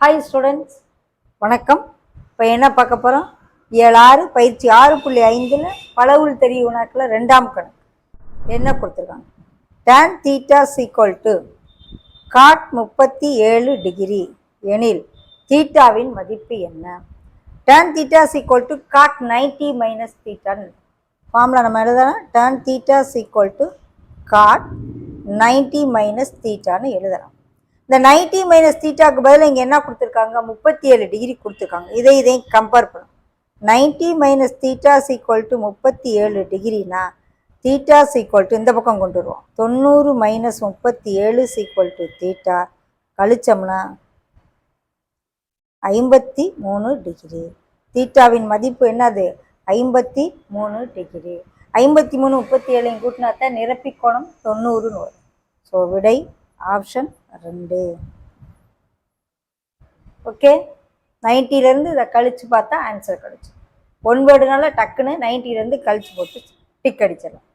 Hi students, வணக்கம். இப்போ என்ன பார்க்க போகிறோம்? 7-6 பயிற்சி 6.5 பளவுள் தெரிய உணக்கில் 2ஆம் கணக்கு என்ன கொடுத்துருக்காங்க? tan θ = cot 37 டிகிரி எனில் தீட்டாவின் மதிப்பு என்ன? tan θ = cot 90 மைனஸ் தீட்டான்னு ஃபார்முலா நம்ம எழுதலாம். tan θ = cot 90 மைனஸ் தீட்டான்னு எழுதலாம். இந்த 90 மைனஸ் தீட்டாக்கு பதில் இங்கே என்ன கொடுத்துருக்காங்க? 37 டிகிரி கொடுத்துருக்காங்க. இதையும் கம்பேர் பண்ணும். 90 மைனஸ் தீட்டா = 37 டிகிரினா தீட்டா = இந்த பக்கம் கொண்டு வருவோம். 90 மைனஸ் 37 = தீட்டா கழிச்சோம்னா 53 டிகிரி. தீட்டாவின் மதிப்பு என்னது? 53 டிகிரி. 53 37 கூட்டினா தான் நிரப்பி கோணம் 90ன்னு வரும். ஸோ விடை ஆப்ஷன் 2. ஓகே, 90லேருந்து இதை கழித்து பார்த்தா ஆன்சர் கிடச்சி. 9 டக்குன்னு 90லேருந்து கழித்து போட்டு டிக் அடிச்சிடலாம்.